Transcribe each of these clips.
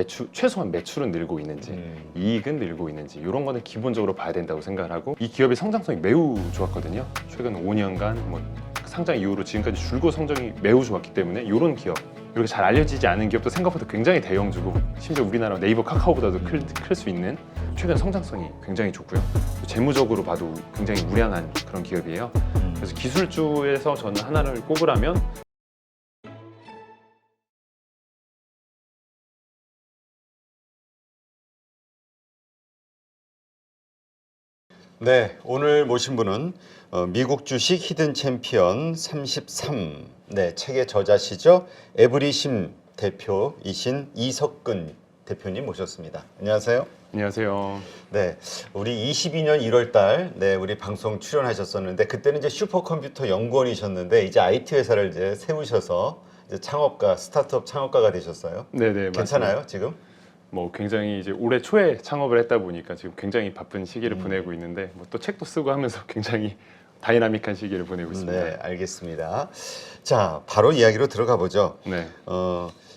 최소한 매출은 늘고 있는지 이익은 늘고 있는지 이런 거는 기본적으로 봐야 된다고 생각을 하고, 이 기업의 성장성이 매우 좋았거든요. 최근 5년간 뭐 상장 이후로 지금까지 줄곧 성장이 매우 좋았기 때문에 이런 기업, 이렇게 잘 알려지지 않은 기업도 생각보다 굉장히 대형주고, 심지어 우리나라 네이버 카카오보다도 클 수 있는 최근 성장성이 굉장히 좋고요. 재무적으로 봐도 굉장히 우량한 그런 기업이에요. 그래서 기술주에서 저는 하나를 꼽으라면 네, 오늘 모신 분은 미국 주식 히든 챔피언 33, 네, 책의 저자시죠. 에브리심 대표이신 이석근 대표님 모셨습니다. 안녕하세요. 안녕하세요. 네, 우리 22년 1월 달, 네, 우리 방송 출연하셨었는데, 그때는 이제 슈퍼컴퓨터 연구원이셨는데, 이제 IT 회사를 이제 세우셔서 이제 창업가, 스타트업 창업가가 되셨어요. 네네, 괜찮아요, 맞습니다. 지금? 뭐 굉장히 이제 올해 초에 창업을 했다 보니까 지금 굉장히 바쁜 시기를 보내고 있는데, 뭐 또 책도 쓰고 하면서 굉장히 다이나믹한 시기를 보내고 있습니다. 네, 알겠습니다. 자, 바로 이야기로 들어가 보죠. 네.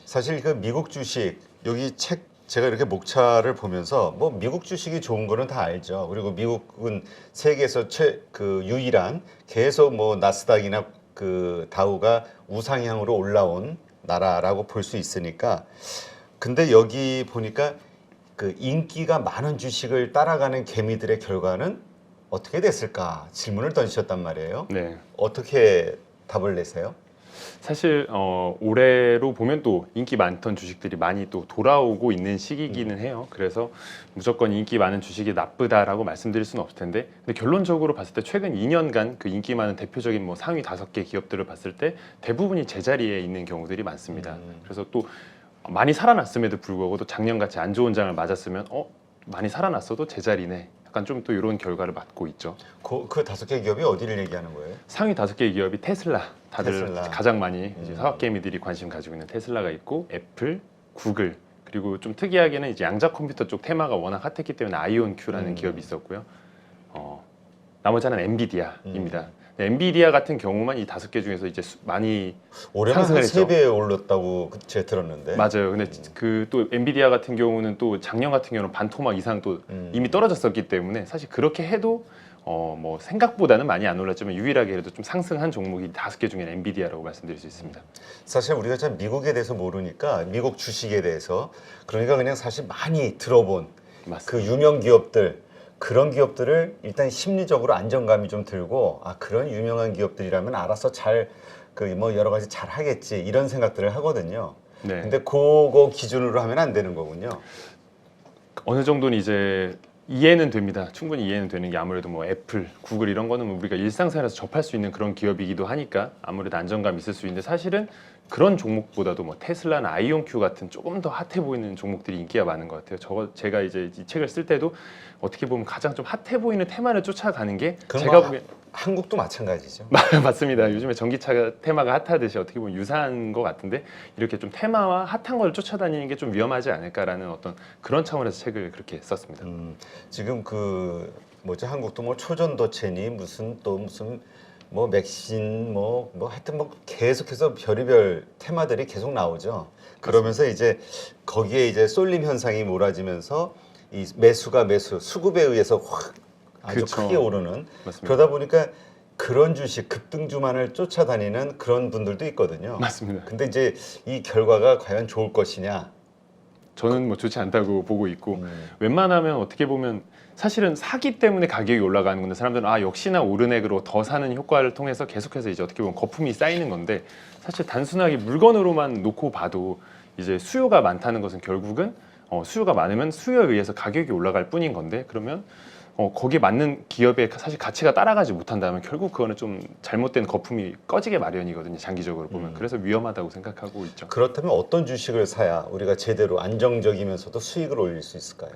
사실 그 미국 주식, 여기 책 제가 이렇게 목차를 보면서 뭐 미국 주식이 좋은 거는 다 알죠. 그리고 미국은 세계에서 유일한 계속 뭐 나스닥이나 그 다우가 우상향으로 올라온 나라라고 볼 수 있으니까. 근데 여기 보니까 그 인기가 많은 주식을 따라가는 개미들의 결과는 어떻게 됐을까 질문을 던지셨단 말이에요. 네. 어떻게 답을 내세요? 사실 올해로 보면 또 인기 많던 주식들이 많이 또 돌아오고 있는 시기이기는 해요. 그래서 무조건 인기 많은 주식이 나쁘다라고 말씀드릴 수는 없을 텐데, 근데 결론적으로 봤을 때 최근 2년간 그 인기 많은 대표적인 뭐 상위 5개 기업들을 봤을 때 대부분이 제자리에 있는 경우들이 많습니다. 그래서 또 많이 살아났음에도 불구하고 또 작년같이 안 좋은 장을 맞았으면 많이 살아났어도 제자리네, 약간 좀 또 이런 결과를 맞고 있죠. 그 5개 기업이 어디를 얘기하는 거예요? 상위 5개 기업이 테슬라, 다들 테슬라. 가장 많이 이제 사학개미들이 관심 가지고 있는 테슬라가 있고, 애플, 구글, 그리고 좀 특이하게는 이제 양자 컴퓨터 쪽 테마가 워낙 핫했기 때문에 아이온큐라는 기업이 있었고요. 나머지 하나는 엔비디아입니다. 엔비디아 같은 경우만 이 5개 중에서 이제 많이 올해만 상승을 한 했죠. 3배 올랐다고 제가 들었는데. 맞아요. 근데 그 또 엔비디아 같은 경우는 또 작년 같은 경우는 반토막 이상 또 이미 떨어졌었기 때문에 사실 그렇게 해도 뭐 생각보다는 많이 안 올랐지만 유일하게 그래도 좀 상승한 종목이 5개 중에 엔비디아라고 말씀드릴 수 있습니다. 사실 우리가 참 미국에 대해서 모르니까, 미국 주식에 대해서, 그러니까 그냥 사실 많이 들어본 맞습니다. 그 유명 기업들, 그런 기업들을 일단 심리적으로 안정감이 좀 들고, 아, 그런 유명한 기업들이라면 알아서 잘 그 뭐 여러 가지 잘 하겠지, 이런 생각들을 하거든요. 네. 근데 그거 기준으로 하면 안 되는 거군요. 어느 정도는 이제 이해는 됩니다. 충분히 이해는 되는 게, 아무래도 뭐 애플, 구글 이런 거는 뭐 우리가 일상생활에서 접할 수 있는 그런 기업이기도 하니까 아무래도 안정감이 있을 수 있는데, 사실은 그런 종목보다도 뭐 테슬라나 아이온큐 같은 조금 더 핫해 보이는 종목들이 인기가 많은 것 같아요. 제가 이제 이 책을 쓸 때도 어떻게 보면 가장 좀 핫해 보이는 테마를 쫓아가는 게, 제가 보기엔 한국도 마찬가지죠. 맞습니다. 요즘에 전기차 테마가 핫하듯이 어떻게 보면 유사한 것 같은데, 이렇게 좀 테마와 핫한 걸 쫓아다니는 게 좀 위험하지 않을까라는 어떤 그런 차원에서 책을 그렇게 썼습니다. 지금 그 뭐죠, 한국도 뭐 초전도체니 무슨 뭐 맥신 뭐 하여튼 뭐 계속해서 별의별 테마들이 계속 나오죠. 그러면서 이제 거기에 이제 쏠림 현상이 몰아지면서 이 수급에 의해서 확 아주 그쵸. 크게 오르는. 맞습니다. 그러다 보니까 그런 주식 급등주만을 쫓아다니는 그런 분들도 있거든요. 맞습니다. 근데 이제 이 결과가 과연 좋을 것이냐. 저는 뭐 좋지 않다고 보고 있고, 웬만하면 어떻게 보면 사실은 사기 때문에 가격이 올라가는 건데, 사람들은 역시나 오르네그로 더 사는 효과를 통해서 계속해서 이제 어떻게 보면 거품이 쌓이는 건데, 사실 단순하게 물건으로만 놓고 봐도 이제 수요가 많다는 것은 결국은 수요가 많으면 수요에 의해서 가격이 올라갈 뿐인 건데, 그러면 거기에 맞는 기업의 사실 가치가 따라가지 못한다면 결국 그거는 좀 잘못된 거품이 꺼지게 마련이거든요, 장기적으로 보면. 그래서 위험하다고 생각하고 있죠. 그렇다면 어떤 주식을 사야 우리가 제대로 안정적이면서도 수익을 올릴 수 있을까요?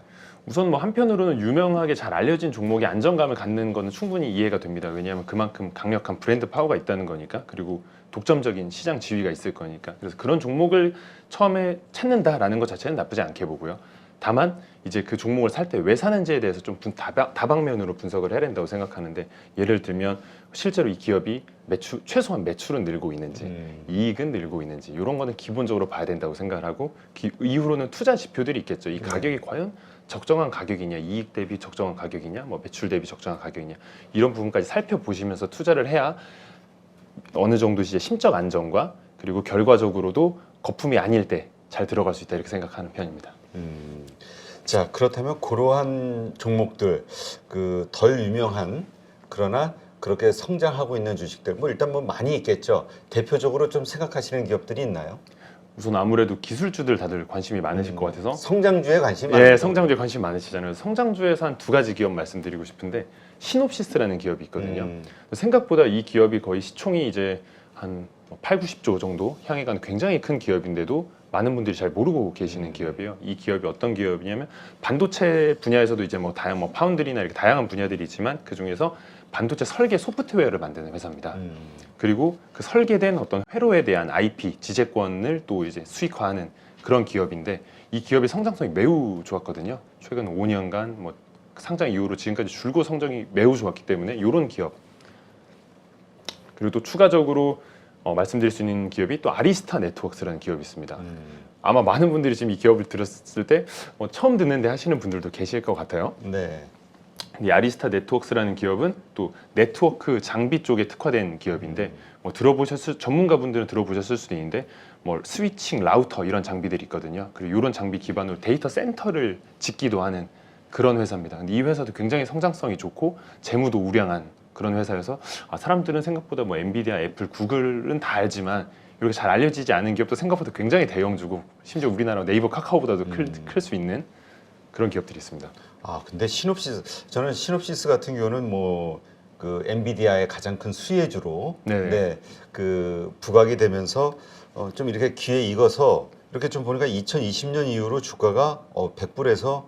우선 뭐 한편으로는 유명하게 잘 알려진 종목이 안정감을 갖는 거는 충분히 이해가 됩니다. 왜냐하면 그만큼 강력한 브랜드 파워가 있다는 거니까, 그리고 독점적인 시장 지위가 있을 거니까. 그래서 그런 종목을 처음에 찾는다라는 것 자체는 나쁘지 않게 보고요. 다만 이제 그 종목을 살 때 왜 사는지에 대해서 좀 다방면으로 분석을 해야 된다고 생각하는데, 예를 들면 실제로 이 기업이 최소한 매출은 늘고 있는지 이익은 늘고 있는지 이런 거는 기본적으로 봐야 된다고 생각을 하고, 이후로는 투자 지표들이 있겠죠. 이 가격이 과연 적정한 가격이냐, 이익 대비 적정한 가격이냐, 뭐 매출 대비 적정한 가격이냐, 이런 부분까지 살펴보시면서 투자를 해야 어느 정도 이제 심적 안정과 그리고 결과적으로도 거품이 아닐 때 잘 들어갈 수 있다, 이렇게 생각하는 편입니다. 자, 그렇다면 그러한 종목들, 그 덜 유명한 그러나 그렇게 성장하고 있는 주식들, 뭐 일단 뭐 많이 있겠죠. 대표적으로 좀 생각하시는 기업들이 있나요? 우선 아무래도 기술주들 다들 관심이 많으실 것 같아서, 성장주에 관심이 예, 많아요. 성장주에 관심 많으시잖아요. 성장주에서 한 두 가지 기업 말씀드리고 싶은데, 시놉시스라는 기업이 있거든요. 생각보다 이 기업이 거의 시총이 이제 한 8, 90조 정도 향해 가는 굉장히 큰 기업인데도 많은 분들이 잘 모르고 계시는 기업이에요. 이 기업이 어떤 기업이냐면, 반도체 분야에서도 이제 뭐 다양한 뭐 파운드리나 이렇게 다양한 분야들이 있지만 그 중에서 반도체 설계 소프트웨어를 만드는 회사입니다. 그리고 그 설계된 어떤 회로에 대한 IP 지재권을 또 이제 수익화하는 그런 기업인데, 이 기업의 성장성이 매우 좋았거든요. 최근 5년간 뭐 상장 이후로 지금까지 줄곧 성장이 매우 좋았기 때문에 이런 기업. 그리고 또 추가적으로 말씀드릴 수 있는 기업이 또 아리스타 네트워크스라는 기업이 있습니다. 아마 많은 분들이 지금 이 기업을 들었을 때 처음 듣는데 하시는 분들도 계실 것 같아요. 네. 이 아리스타 네트워크스라는 기업은 또 네트워크 장비 쪽에 특화된 기업인데, 뭐 전문가분들은 들어보셨을 수도 있는데, 뭐 스위칭, 라우터 이런 장비들이 있거든요. 그리고 이런 장비 기반으로 데이터 센터를 짓기도 하는 그런 회사입니다. 근데 이 회사도 굉장히 성장성이 좋고 재무도 우량한 그런 회사여서, 사람들은 생각보다 뭐 엔비디아, 애플, 구글은 다 알지만 이렇게 잘 알려지지 않은 기업도 생각보다 굉장히 대형주고, 심지어 우리나라 네이버, 카카오보다도 클 수 있는 그런 기업들이 있습니다. 아, 근데 저는 시놉시스 같은 경우는 뭐 그 엔비디아의 가장 큰 수혜주로 네. 그 부각이 되면서 좀 이렇게 귀에 익어서, 이렇게 좀 보니까 2020년 이후로 주가가 100불에서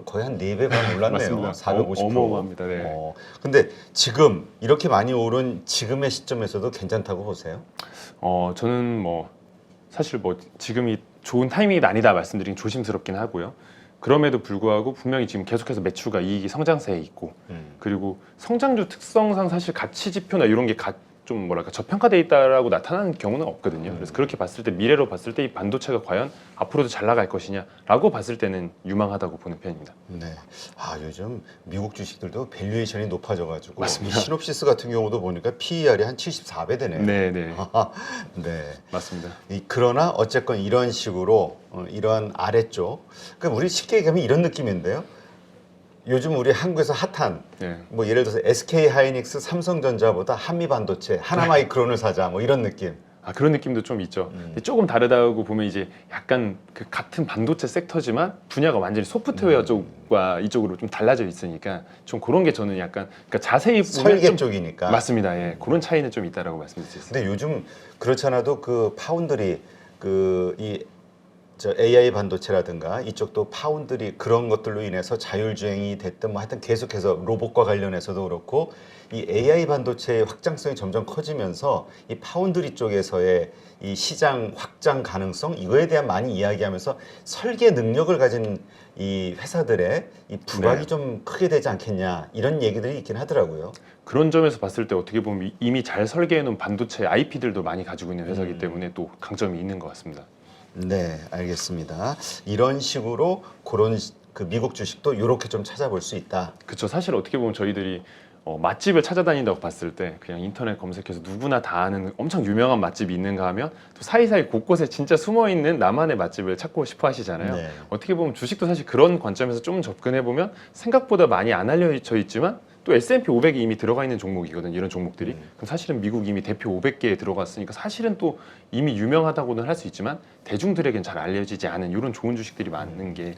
거의 한 4배 반 올랐네요. 맞습니다. 450%. 어마어마합니다. 네. 근데 지금 이렇게 많이 오른 지금의 시점에서도 괜찮다고 보세요? 저는 뭐 사실 뭐 지금이 좋은 타이밍이 아니다 말씀드리긴 조심스럽긴 하고요. 그럼에도 불구하고 분명히 지금 계속해서 매출과 이익이 성장세에 있고, 그리고 성장주 특성상 사실 가치 지표나 이런 게 좀 뭐랄까 저평가돼 있다라고 나타나는 경우는 없거든요. 그래서 그렇게 봤을 때, 미래로 봤을 때 이 반도체가 과연 앞으로도 잘 나갈 것이냐라고 봤을 때는 유망하다고 보는 편입니다. 네. 아, 요즘 미국 주식들도 밸류에이션이 높아져가지고, 맞습니다. 시놉시스 같은 경우도 보니까 PER이 한 74배 되네요. 네. 네. 맞습니다. 그러나 어쨌건 이런 식으로 이런 아래쪽, 그러니까 우리 쉽게 얘기하면 이런 느낌인데요. 요즘 우리 한국에서 핫한 네. 뭐 예를 들어서 SK 하이닉스, 삼성전자보다 한미 반도체, 하나마이크론을 사자, 뭐 이런 느낌. 그런 느낌도 좀 있죠. 근데 조금 다르다고 보면 이제 약간 그 같은 반도체 섹터지만 분야가 완전히 소프트웨어 쪽과 이쪽으로 좀 달라져 있으니까 좀 그런 게 저는 약간, 그러니까 자세히 보면 설계 좀 쪽이니까. 맞습니다. 예, 그런 차이는 좀 있다라고 말씀드릴 수 있습니다. 근데 요즘 그렇지 않아도 그 파운드리, AI 반도체라든가 이쪽도 파운드리 그런 것들로 인해서 자율주행이 됐든 뭐 하여튼 계속해서 로봇과 관련해서도 그렇고, 이 AI 반도체의 확장성이 점점 커지면서 이 파운드리 쪽에서의 이 시장 확장 가능성, 이거에 대한 많이 이야기하면서 설계 능력을 가진 이 회사들의 이 부각이 네. 좀 크게 되지 않겠냐, 이런 얘기들이 있긴 하더라고요. 그런 점에서 봤을 때 어떻게 보면 이미 잘 설계해 놓은 반도체 IP들도 많이 가지고 있는 회사이기 때문에 또 강점이 있는 것 같습니다. 네, 알겠습니다. 이런 식으로 그런 그 미국 주식도 이렇게 좀 찾아볼 수 있다. 그렇죠. 사실 어떻게 보면 저희들이 맛집을 찾아다닌다고 봤을 때 그냥 인터넷 검색해서 누구나 다 아는 엄청 유명한 맛집이 있는가 하면 또 사이사이 곳곳에 진짜 숨어있는 나만의 맛집을 찾고 싶어 하시잖아요. 네. 어떻게 보면 주식도 사실 그런 관점에서 좀 접근해 보면 생각보다 많이 안 알려져 있지만 또 S&P 500이 이미 들어가 있는 종목이거든요. 이런 종목들이. 그럼 사실은 미국 이미 대표 500개에 들어갔으니까 사실은 또 이미 유명하다고는 할 수 있지만 대중들에겐 잘 알려지지 않은 이런 좋은 주식들이 많은 게.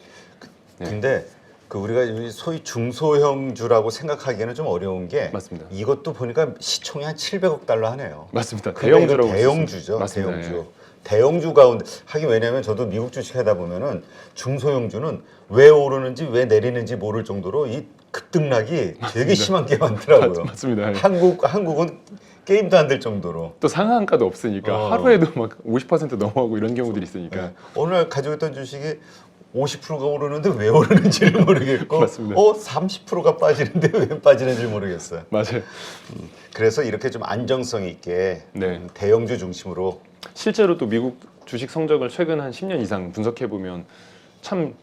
네. 근데 그 우리가 소위 중소형주라고 생각하기에는 좀 어려운 게, 맞습니다. 이것도 보니까 시총이 한 700억 달러 하네요. 맞습니다. 근데 이거 대형주라고 대형주죠. 맞습니다. 대형주. 예. 대형주 가운데 하긴, 왜냐하면 저도 미국 주식 하다 보면은 중소형주는 왜 오르는지 왜 내리는지 모를 정도로 이 급등락이 되게 심한 게 많더라고요. 맞습니다. 예. 한국은 게임도 안 될 정도로. 또 상한가도 없으니까 하루에도 막 50% 넘어가고 이런 경우들이 있으니까. 네. 오늘 가지고 있던 주식이 50%가 오르는데 왜 오르는지를 모르겠고 맞습니다. 30%가 빠지는데 왜 빠지는지 모르겠어요. 맞아요. 그래서 이렇게 좀 안정성 있게 네. 대형주 중심으로 실제로 또 미국 주식 성적을 최근 한 10년 이상 분석해 보면 참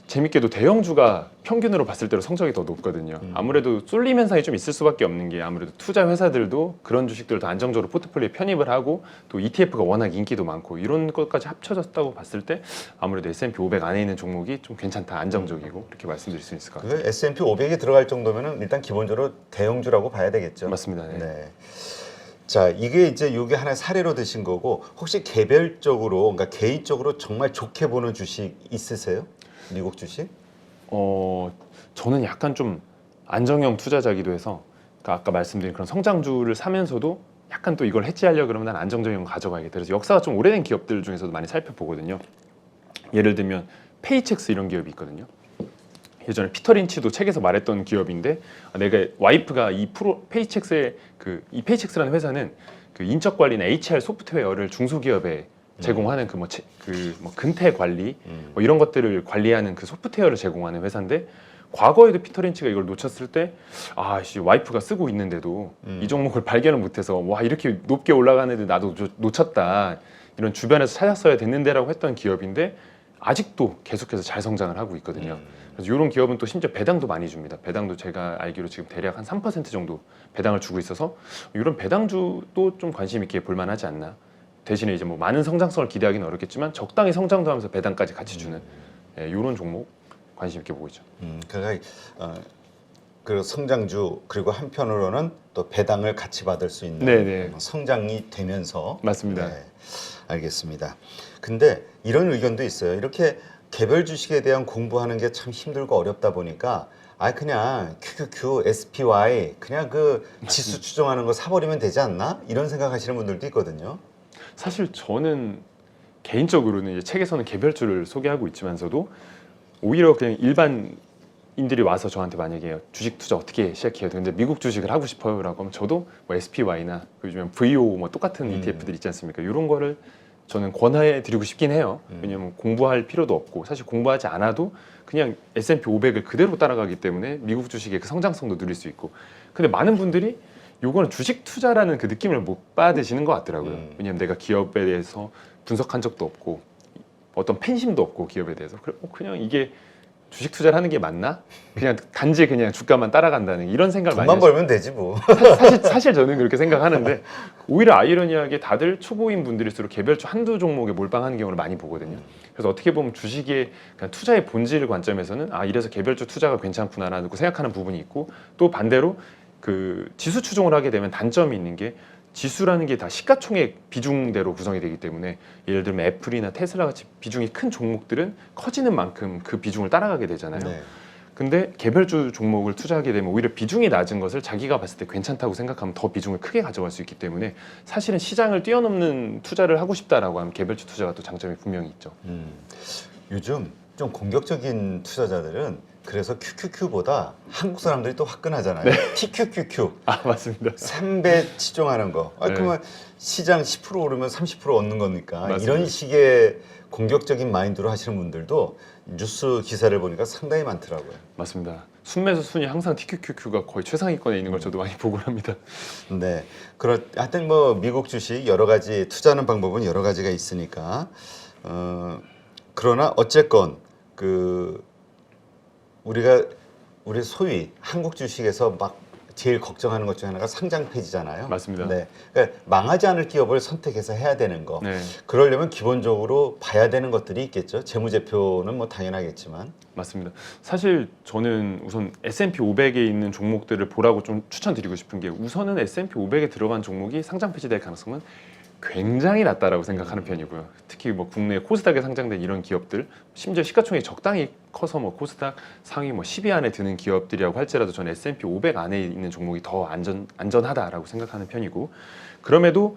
재밌게도 대형주가 평균으로 봤을 때로 성적이 더 높거든요. 아무래도 쏠림 현상이 좀 있을 수밖에 없는 게 아무래도 투자 회사들도 그런 주식들을 더 안정적으로 포트폴리오에 편입을 하고 또 ETF가 워낙 인기도 많고 이런 것까지 합쳐졌다고 봤을 때 아무래도 S&P 500 안에 있는 종목이 좀 괜찮다, 안정적이고 이렇게 말씀드릴 수 있을 것 같아요. 그 S&P 500에 들어갈 정도면은 일단 기본적으로 대형주라고 봐야 되겠죠. 맞습니다. 네. 네. 자, 이게 이제 요게 하나의 사례로 드신 거고 혹시 개별적으로 그러니까 개인적으로 정말 좋게 보는 주식 있으세요? 미국 주식? 저는 약간 좀 안정형 투자자기도 해서 그러니까 아까 말씀드린 그런 성장주를 사면서도 약간 또 이걸 해지하려고 그러면 난 안정적인 거 가져가야겠다. 그래서 역사가 좀 오래된 기업들 중에서도 많이 살펴보거든요. 예를 들면 페이첵스 이런 기업이 있거든요. 예전에 피터 린치도 책에서 말했던 기업인데 내가 와이프가 이 페이첵스의 이 페이첵스라는 회사는 그 인적 관리나 HR 소프트웨어를 중소기업에 제공하는 그 근태 관리 뭐 이런 것들을 관리하는 그 소프트웨어를 제공하는 회사인데 과거에도 피터 린치가 이걸 놓쳤을 때 와이프가 쓰고 있는데도 이 종목을 발견을 못해서 와 이렇게 높게 올라가는데 나도 놓쳤다 이런 주변에서 찾았어야 됐는데라고 했던 기업인데 아직도 계속해서 잘 성장을 하고 있거든요. 그래서 이런 기업은 또 심지어 배당도 많이 줍니다. 배당도 제가 알기로 지금 대략 한 3% 정도 배당을 주고 있어서 이런 배당주도 좀 관심 있게 볼 만하지 않나. 대신에 이제 뭐 많은 성장성을 기대하기는 어렵겠지만 적당히 성장도 하면서 배당까지 같이 주는 이런 종목 관심 있게 보고 있죠. 그러니까 그 성장주 그리고 한편으로는 또 배당을 같이 받을 수 있는 네네. 성장이 되면서 맞습니다. 네, 알겠습니다. 근데 이런 의견도 있어요. 이렇게 개별 주식에 대한 공부하는 게 참 힘들고 어렵다 보니까 그냥 QQQ, SPY 그냥 그 지수 추종하는 거 사버리면 되지 않나? 이런 생각하시는 분들도 있거든요. 사실 저는 개인적으로는 이제 책에서는 개별주를 소개하고 있지만서도 오히려 그냥 일반인들이 와서 저한테 만약에 주식 투자 어떻게 시작해요? 근데 미국 주식을 하고 싶어요라고 하면 저도 뭐 SPY나 요즘엔 VO 뭐 똑같은 ETF들 있지 않습니까? 이런 거를 저는 권해 드리고 싶긴 해요. 왜냐면 공부할 필요도 없고 사실 공부하지 않아도 그냥 S&P 500을 그대로 따라가기 때문에 미국 주식의 그 성장성도 누릴 수 있고. 근데 많은 분들이 요거는 주식 투자라는 그 느낌을 못 받으시는 것 같더라고요. 왜냐면 내가 기업에 대해서 분석한 적도 없고 어떤 팬심도 없고 기업에 대해서 그냥 이게 주식 투자를 하는 게 맞나? 그냥 단지 그냥 주가만 따라간다는 이런 생각을 많이 돈만 벌면 되지 뭐. 사실 저는 그렇게 생각하는데 오히려 아이러니하게 다들 초보인 분들일수록 개별주 한두 종목에 몰빵하는 경우를 많이 보거든요. 그래서 어떻게 보면 주식의 그냥 투자의 본질 관점에서는 이래서 개별주 투자가 괜찮구나라고 생각하는 부분이 있고 또 반대로 그 지수 추종을 하게 되면 단점이 있는 게 지수라는 게 다 시가총액 비중대로 구성이 되기 때문에 예를 들면 애플이나 테슬라 같이 비중이 큰 종목들은 커지는 만큼 그 비중을 따라가게 되잖아요. 네. 근데 개별주 종목을 투자하게 되면 오히려 비중이 낮은 것을 자기가 봤을 때 괜찮다고 생각하면 더 비중을 크게 가져갈 수 있기 때문에 사실은 시장을 뛰어넘는 투자를 하고 싶다라고 하면 개별주 투자가 또 장점이 분명히 있죠. 요즘 좀 공격적인 투자자들은 그래서 QQQ보다 한국 사람들이 또 화끈하잖아요. TQQQ. 맞습니다. 3배 치종하는 거. 네. 그러면 시장 10% 오르면 30% 얻는 거니까 맞습니다. 이런 식의 공격적인 마인드로 하시는 분들도 뉴스 기사를 보니까 상당히 많더라고요. 맞습니다. 순매수 순위 항상 TQQQ가 거의 최상위권에 있는 걸 저도 많이 보곤 합니다. 네. 하여튼 뭐 미국 주식 여러 가지 투자하는 방법은 여러 가지가 있으니까 그러나 어쨌건 우리 소위 한국 주식에서 막 제일 걱정하는 것 중에 하나가 상장 폐지잖아요. 맞습니다. 네. 그러니까 망하지 않을 기업을 선택해서 해야 되는 거. 네, 그러려면 기본적으로 봐야 되는 것들이 있겠죠. 재무제표는 뭐 당연하겠지만. 맞습니다. 사실 저는 우선 S&P 500에 있는 종목들을 보라고 좀 추천드리고 싶은 게 우선은 S&P 500에 들어간 종목이 상장 폐지될 가능성은 굉장히 낮다라고 생각하는 편이고요. 특히 뭐 국내 코스닥에 상장된 이런 기업들, 심지어 시가총액이 적당히 커서 뭐 코스닥 상위 뭐 10위 안에 드는 기업들이라고 할지라도 저는 S&P 500 안에 있는 종목이 더 안전하다라고 생각하는 편이고, 그럼에도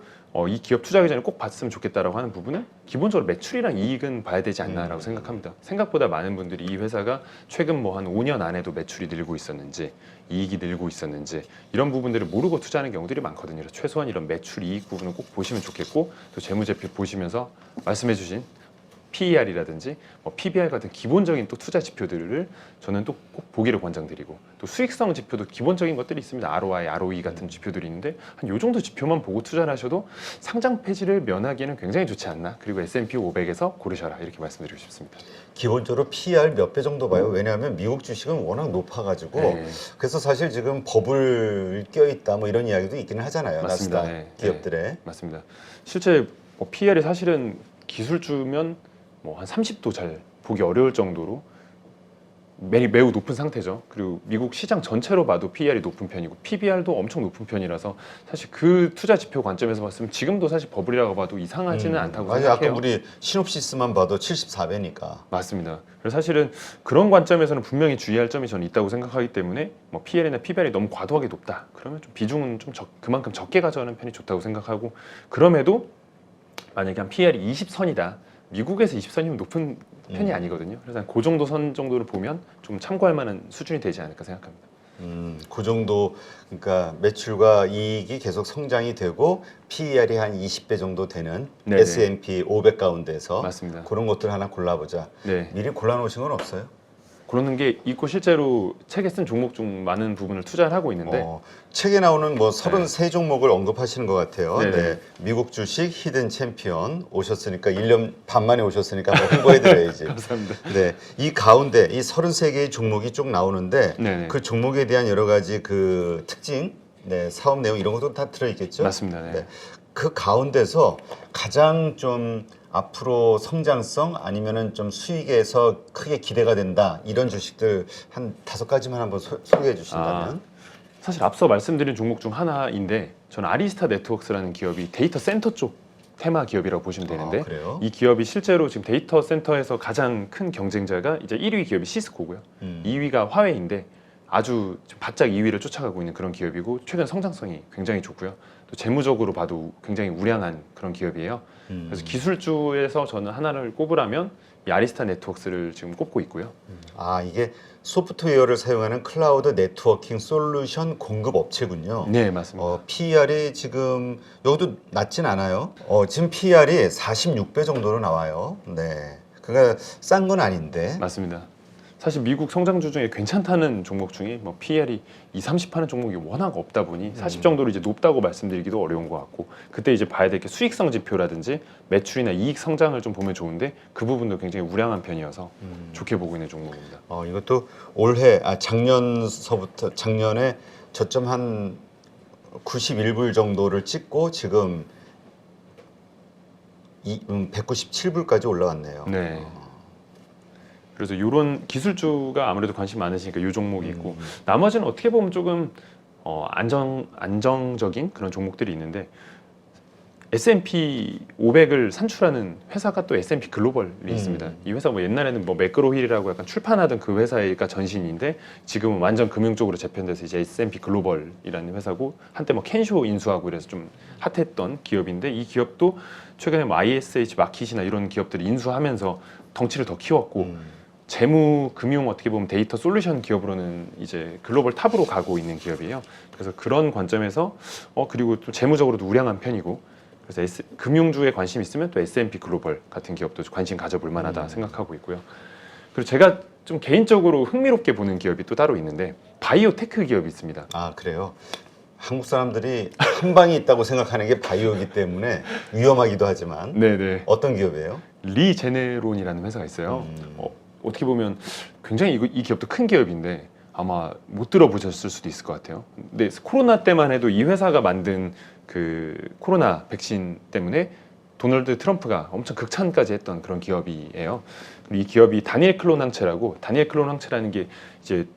이 기업 투자하기 전에 꼭 봤으면 좋겠다라고 하는 부분은 기본적으로 매출이랑 이익은 봐야 되지 않나라고 생각합니다. 생각보다 많은 분들이 이 회사가 최근 뭐 한 5년 안에도 매출이 늘고 있었는지 이익이 늘고 있었는지 이런 부분들을 모르고 투자하는 경우들이 많거든요. 그래서 최소한 이런 매출 이익 부분은 꼭 보시면 좋겠고, 또 재무제표 보시면서 말씀해주신 PER이라든지 뭐 PBR 같은 기본적인 또 투자 지표들을 저는 또 꼭 보기를 권장드리고, 또 수익성 지표도 기본적인 것들이 있습니다. ROI, ROE 같은 지표들이 있는데 한 요 정도 지표만 보고 투자를 하셔도 상장 폐지를 면하기에는 굉장히 좋지 않나. 그리고 S&P 500에서 고르셔라, 이렇게 말씀드리고 싶습니다. 기본적으로 PER 몇 배 정도 봐요. 왜냐하면 미국 주식은 워낙 높아가지고 네. 그래서 사실 지금 버블 껴있다 뭐 이런 이야기도 있기는 하잖아요. 맞습니다. 나스닥 네. 기업들에. 맞습니다. 실제 뭐 PER이 사실은 기술주면 뭐 한 30도 잘 보기 어려울 정도로 매우 높은 상태죠. 그리고 미국 시장 전체로 봐도 PER이 높은 편이고 PBR도 엄청 높은 편이라서 사실 그 투자 지표 관점에서 봤으면 지금도 사실 버블이라고 봐도 이상하지는 않다고 아니, 생각해요. 아까 우리 시놉시스만 봐도 74배니까. 맞습니다. 그래서 사실은 그런 관점에서는 분명히 주의할 점이 저는 있다고 생각하기 때문에 뭐 PL이나 PBR이 너무 과도하게 높다. 그러면 좀 비중은 좀 그만큼 적게 가져가는 편이 좋다고 생각하고, 그럼에도 만약에 한 PL이 20선이다. 미국에서 20선이면 높은 편이 아니거든요. 그래서 한 그 정도 선 정도를 보면 좀 참고할 만한 수준이 되지 않을까 생각합니다. 그 정도, 그러니까 매출과 이익이 계속 성장이 되고 PER이 한 20배 정도 되는 네네. S&P 500 가운데서 맞습니다. 그런 것들 하나 골라보자. 네. 미리 골라놓으신 건 없어요? 그러는 게 있고 실제로 책에 쓴 종목 중 많은 부분을 투자를 하고 있는데 책에 나오는 뭐 33종목을 언급하시는 것 같아요. 네네. 네. 미국 주식 히든 챔피언 오셨으니까 1년 반 만에 오셨으니까 한번 홍보해드려야지. 감사합니다. 네, 이 가운데 이 33개의 종목이 쭉 나오는데 네네. 그 종목에 대한 여러 가지 그 특징, 네, 사업 내용 이런 것도 다 들어있겠죠? 맞습니다. 네. 네. 그 가운데서 가장 좀 앞으로 성장성 아니면은 좀 수익에서 크게 기대가 된다 이런 주식들 한 5가지만 한번 소개해 주신다면. 사실 앞서 말씀드린 종목 중 하나인데 저는 아리스타 네트워크스라는 기업이 데이터 센터 쪽 테마 기업이라고 보시면 되는데, 그래요? 이 기업이 실제로 지금 데이터 센터에서 가장 큰 경쟁자가 이제 1위 기업이 시스코고요. 2위가 화웨이인데 아주 지금 바짝 2위를 쫓아가고 있는 그런 기업이고, 최근 성장성이 굉장히 좋고요. 또 재무적으로 봐도 굉장히 우량한 그런 기업이에요. 그래서 기술주에서 저는 하나를 꼽으라면 이 아리스타 네트워크스를 지금 꼽고 있고요. 이게 소프트웨어를 사용하는 클라우드 네트워킹 솔루션 공급 업체군요. 네, 맞습니다. PER이 지금 여기도 낮진 않아요. 지금 PER이 46배 정도로 나와요. 네, 그러니까 싼 건 아닌데. 맞습니다. 사실 미국 성장주 중에 괜찮다는 종목 중에 뭐 PER이 30 하는 종목이 워낙 없다 보니 40 정도로 이제 높다고 말씀드리기도 어려운 것 같고, 그때 이제 봐야 될 게 수익성 지표라든지 매출이나 이익 성장을 좀 보면 좋은데 그 부분도 굉장히 우량한 편이어서 좋게 보고 있는 종목입니다. 이것도 올해 작년에 저점 한 91불 정도를 찍고 지금 197불까지 올라왔네요. 네. 그래서 이런 기술주가 아무래도 관심 많으시니까 이 종목이 있고, 나머지는 어떻게 보면 조금 안정적인 그런 종목들이 있는데, S&P 500을 산출하는 회사가 또 S&P 글로벌이 있습니다. 이 회사 뭐 옛날에는 뭐 매크로힐이라고 약간 출판하던 그 회사가 전신인데 지금은 완전 금융 쪽으로 재편돼서 이제 S&P 글로벌이라는 회사고, 한때 뭐 켄쇼 인수하고 이래서 좀 핫했던 기업인데, 이 기업도 최근에 뭐 ISH 마킷이나 이런 기업들이 인수하면서 덩치를 더 키웠고, 재무, 금융 어떻게 보면 데이터 솔루션 기업으로는 이제 글로벌 탑으로 가고 있는 기업이에요. 그래서 그런 관점에서 그리고 또 재무적으로도 우량한 편이고, 그래서 금융주에 관심 있으면 또 S&P 글로벌 같은 기업도 관심 가져볼 만하다 생각하고 있고요. 그리고 제가 좀 개인적으로 흥미롭게 보는 기업이 또 따로 있는데 바이오 테크 기업이 있습니다. 그래요? 한국 사람들이 한 방이 있다고 생각하는 게 바이오이기 때문에 위험하기도 하지만. 네네. 어떤 기업이에요? 리제네론이라는 회사가 있어요. 어떻게 보면 굉장히 이 기업도 큰 기업인데 아마 못 들어보셨을 수도 있을 것 같아요. 근데 코로나 때만 해도 이 회사가 만든 그 코로나 백신 때문에 도널드 트럼프가 엄청 극찬까지 했던 그런 기업이에요. 그리고 이 기업이 다니엘 클론 항체라고, 다니엘 클론 항체라는 게 이제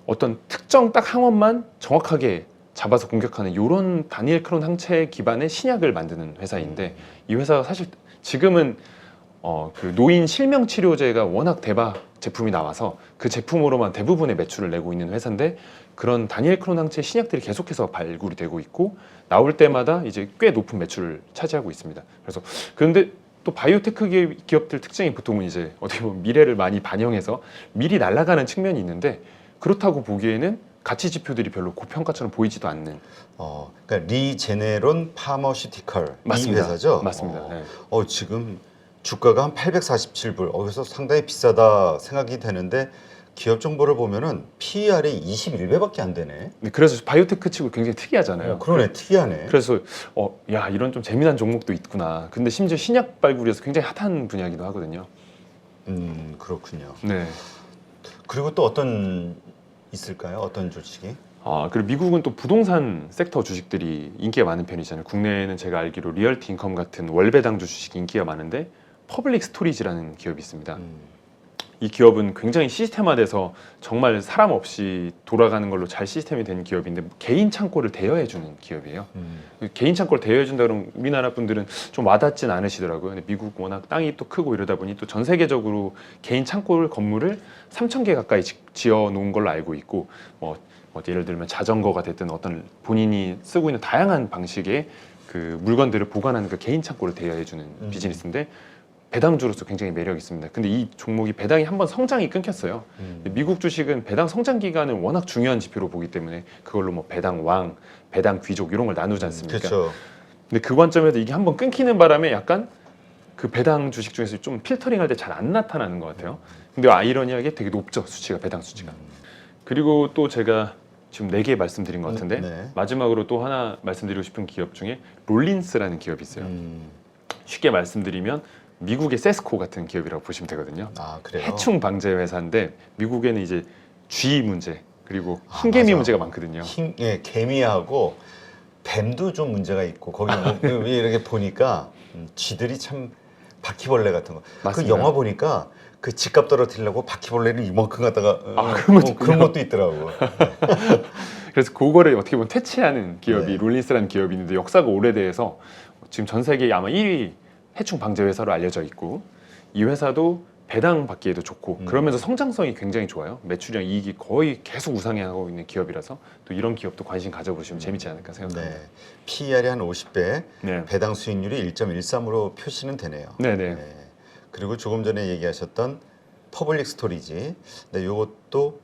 어떤 특정 딱 항원만 정확하게 잡아서 공격하는 이런 다니엘 클론 항체 기반의 신약을 만드는 회사인데, 이 회사가 사실 지금은 그 노인 실명 치료제가 워낙 대박 제품이 나와서 그 제품으로만 대부분의 매출을 내고 있는 회사인데, 그런 다니엘 클론 항체 신약들이 계속해서 발굴이 되고 있고 나올 때마다 이제 꽤 높은 매출을 차지하고 있습니다. 그래서 그런데 또 바이오테크 기업들 특징이 보통은 이제 어떻게 보면 미래를 많이 반영해서 미리 날아가는 측면이 있는데, 그렇다고 보기에는 가치 지표들이 별로 고평가처럼 보이지도 않는. 그러니까 리제네론 파머시티컬 이 맞습니다. 회사죠? 맞습니다. 네. 지금 주가가 한 847불. 그래서 상당히 비싸다 생각이 되는데 기업 정보를 보면은 PER이 21배밖에 안 되네. 네, 그래서 바이오테크 치고 굉장히 특이하잖아요. 그러네, 특이하네. 그래서 야 이런 좀 재미난 종목도 있구나. 근데 심지어 신약 발굴에서 굉장히 핫한 분야이기도 하거든요. 그렇군요. 네. 그리고 또 어떤 있을까요? 어떤 주식이? 그리고 미국은 또 부동산 섹터 주식들이 인기가 많은 편이잖아요. 국내에는 제가 알기로 리얼티 인컴 같은 월배당주 주식이 인기가 많은데 퍼블릭 스토리지라는 기업이 있습니다. 이 기업은 굉장히 시스템화돼서 정말 사람 없이 돌아가는 걸로 잘 시스템이 된 기업인데 개인 창고를 대여해주는 기업이에요. 개인 창고를 대여해준다 그러면 우리나라 분들은 좀 와닿진 않으시더라고요. 근데 미국 워낙 땅이 또 크고 이러다 보니 또 전 세계적으로 개인 창고를 건물을 3,000개 가까이 지어 놓은 걸로 알고 있고 뭐 예를 들면 자전거가 됐든 어떤 본인이 쓰고 있는 다양한 방식의 그 물건들을 보관하는 그 개인 창고를 대여해주는 비즈니스인데 배당주로서 굉장히 매력이 있습니다. 근데 이 종목이 배당이 한번 성장이 끊겼어요. 미국 주식은 배당 성장 기간을 워낙 중요한 지표로 보기 때문에 그걸로 뭐 배당 왕, 배당 귀족 이런 걸 나누지 않습니까? 그렇죠. 근데 그 관점에서 이게 한번 끊기는 바람에 약간 그 배당 주식 중에서 좀 필터링할 때 잘 안 나타나는 것 같아요. 근데 아이러니하게 되게 높죠, 수치가, 배당 수치가. 그리고 또 제가 지금 4개 말씀드린 것 같은데 네. 마지막으로 또 하나 말씀드리고 싶은 기업 중에 롤린스라는 기업이 있어요. 쉽게 말씀드리면 미국의 세스코 같은 기업이라고 보시면 되거든요. 그래요? 해충 방제 회사인데 미국에는 이제 쥐 문제 그리고 흰개미 맞아. 문제가 많거든요. 개미하고 뱀도 좀 문제가 있고 거기 뭐 이렇게 보니까 쥐들이 참 바퀴벌레 같은 거. 그 맞습니다. 영화 보니까 그 집값 떨어뜨리려고 바퀴벌레를 이만큼 갖다가 그런 것도 있더라고. 그래서 그거를 어떻게 보면 퇴치하는 기업이 네. 롤린스라는 기업이 있는데 역사가 오래돼서 지금 전 세계 아마 1위 해충 방제 회사로 알려져 있고 이 회사도 배당 받기에도 좋고 그러면서 성장성이 굉장히 좋아요. 매출이랑 이익이 거의 계속 우상향하고 있는 기업이라서 또 이런 기업도 관심 가져보시면 재밌지 않을까 생각합니다. 네. PER이 한 50배, 네. 배당 수익률이 1.13으로 표시는 되네요. 네네. 네. 그리고 조금 전에 얘기하셨던 퍼블릭 스토리지. 네, 이것도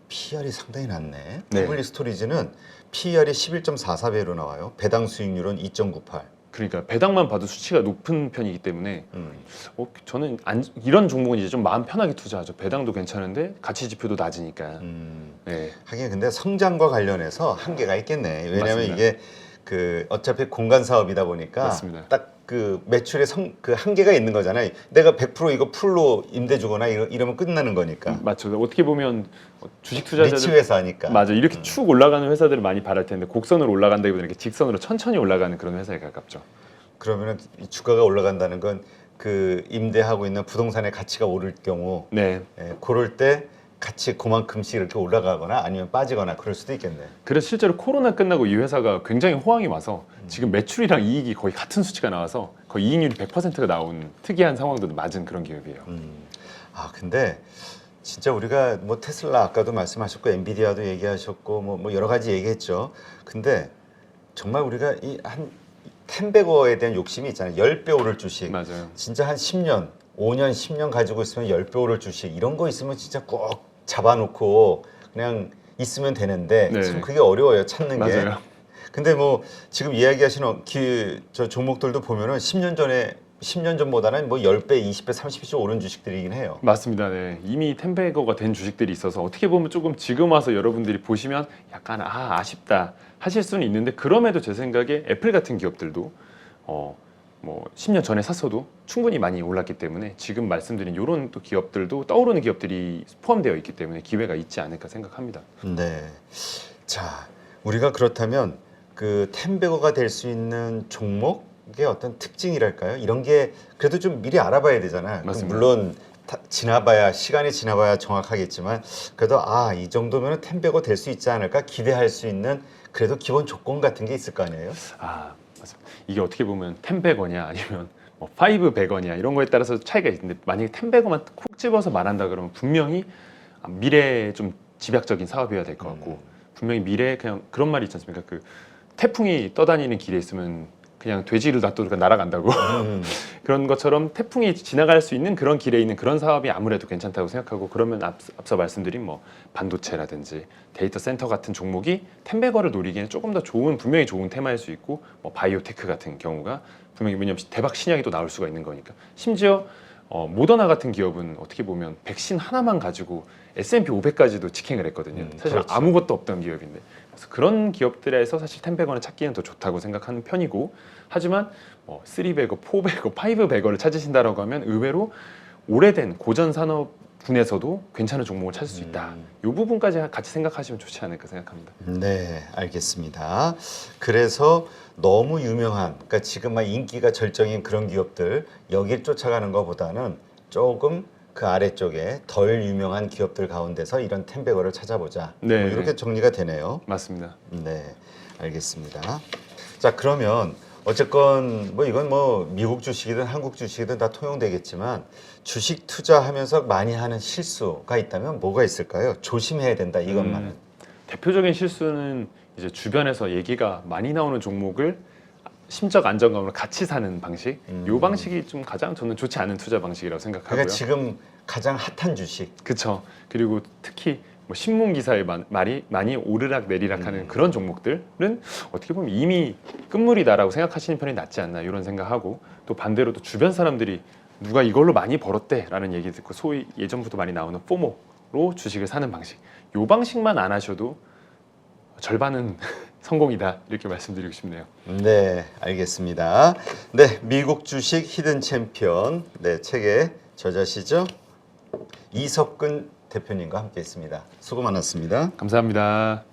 PER이 상당히 낮네. 네. 퍼블릭 스토리지는 PER이 11.44배로 나와요. 배당 수익률은 2.98. 그러니까 배당만 봐도 수치가 높은 편이기 때문에 저는 이런 종목은 이제 좀 마음 편하게 투자하죠. 배당도 괜찮은데 가치 지표도 낮으니까. 네. 하긴 근데 성장과 관련해서 한계가 있겠네. 왜냐하면 맞습니다. 이게 어차피 공간 사업이다 보니까 맞습니다. 딱 그 매출의 그 한계가 있는 거잖아요. 내가 100% 이거 풀로 임대 주거나 이러면 끝나는 거니까. 맞죠. 어떻게 보면 주식 투자자들 리츠 회사니까. 맞아. 이렇게 쭉 올라가는 회사들을 많이 바랄 텐데 곡선으로 올라간다기보다 이렇게 직선으로 천천히 올라가는 그런 회사에 가깝죠. 그러면은 이 주가가 올라간다는 건 그 임대하고 있는 부동산의 가치가 오를 경우, 네. 그럴 때 같이 그만큼씩 이렇게 올라가거나 아니면 빠지거나 그럴 수도 있겠네. 그래서 실제로 코로나 끝나고 이 회사가 굉장히 호황이 와서 지금 매출이랑 이익이 거의 같은 수치가 나와서 거의 이익률이 100%가 나온 특이한 상황도 맞은 그런 기업이에요. 근데 진짜 우리가 뭐 테슬라 아까도 말씀하셨고 엔비디아도 얘기하셨고 뭐 여러 가지 얘기했죠. 근데 정말 우리가 이 한 10배거에 대한 욕심이 있잖아요. 10배 오를 주식. 맞아요. 진짜 한 10년, 5년, 10년 가지고 있으면 10배 오를 주식. 이런 거 있으면 진짜 꼭 잡아놓고 그냥 있으면 되는데 네. 참 그게 어려워요. 찾는 게. 맞아요. 근데 뭐 지금 이야기하시는 저 종목들도 보면은 10년 전보다는 뭐 10배, 20배, 30배씩 오른 주식들이긴 해요. 맞습니다. 네. 이미 10배거가 된 주식들이 있어서 어떻게 보면 조금 지금 와서 여러분들이 보시면 약간 아쉽다 하실 수는 있는데 그럼에도 제 생각에 애플 같은 기업들도 뭐 10년 전에 샀어도 충분히 많이 올랐기 때문에 지금 말씀드린 이런 또 기업들도 떠오르는 기업들이 포함되어 있기 때문에 기회가 있지 않을까 생각합니다. 네. 자, 우리가 그렇다면 그 10배거가 될 수 있는 종목의 어떤 특징이랄까요? 이런 게 그래도 좀 미리 알아봐야 되잖아요. 맞습니다. 물론 시간이 지나봐야 정확하겠지만 그래도 이 정도면 10배거 될 수 있지 않을까 기대할 수 있는 그래도 기본 조건 같은 게 있을 거 아니에요? 맞습니다. 이게 어떻게 보면 10배거냐 아니면 뭐 5배거냐 이런 거에 따라서 차이가 있는데 만약에 10배거만 콕 집어서 말한다 그러면 분명히 미래에 좀 집약적인 사업이어야 될 것 같고 분명히 미래에 그냥 그런 말이 있지 않습니까? 그 태풍이 떠다니는 길에 있으면 그냥 돼지를 놔둬도 날아간다고 그런 것처럼 태풍이 지나갈 수 있는 그런 길에 있는 그런 사업이 아무래도 괜찮다고 생각하고 그러면 앞서 말씀드린 뭐 반도체라든지 데이터 센터 같은 종목이 텐베거를 노리기에는 조금 더 분명히 좋은 테마일 수 있고 뭐 바이오테크 같은 경우가 분명히 왜냐면 대박 신약이 또 나올 수가 있는 거니까 심지어 모더나 같은 기업은 어떻게 보면 백신 하나만 가지고 S&P 500까지도 직행을 했거든요. 사실 그렇죠. 아무것도 없던 기업인데 그래서 그런 기업들에서 사실 10베거는 찾기는 더 좋다고 생각하는 편이고 하지만 3베거, 4베거, 5베거를 찾으신다라고 하면 의외로 오래된 고전 산업 분에서도 괜찮은 종목을 찾을 수 있다. 이 부분까지 같이 생각하시면 좋지 않을까 생각합니다. 네, 알겠습니다. 그래서 너무 유명한, 그러니까 지금 막 인기가 절정인 그런 기업들 여길 쫓아가는 것보다는 조금 그 아래쪽에 덜 유명한 기업들 가운데서 이런 텐베거를 찾아보자. 네. 뭐 이렇게 정리가 되네요. 맞습니다. 네, 알겠습니다. 자, 그러면 어쨌건 뭐 이건 뭐 미국 주식이든 한국 주식이든 다 통용되겠지만 주식 투자하면서 많이 하는 실수가 있다면 뭐가 있을까요? 조심해야 된다 이것만은. 대표적인 실수는 이제 주변에서 얘기가 많이 나오는 종목을 심적 안정감으로 같이 사는 방식. 이 방식이 좀 가장 저는 좋지 않은 투자 방식이라고 생각하고요. 그러니까 지금 가장 핫한 주식. 그렇죠. 그리고 특히 뭐 신문 기사에 말이 많이 오르락 내리락하는 그런 종목들은 어떻게 보면 이미 끝물이다라고 생각하시는 편이 낫지 않나 이런 생각하고 또 반대로 또 주변 사람들이 누가 이걸로 많이 벌었대라는 얘기 듣고 소위 예전부터 많이 나오는 포모로 주식을 사는 방식. 이 방식만 안 하셔도 절반은 성공이다 이렇게 말씀드리고 싶네요. 네, 알겠습니다. 네, 미국 주식 히든 챔피언 네 책의 저자시죠 이석근 대표님과 함께했습니다. 수고 많았습니다. 감사합니다.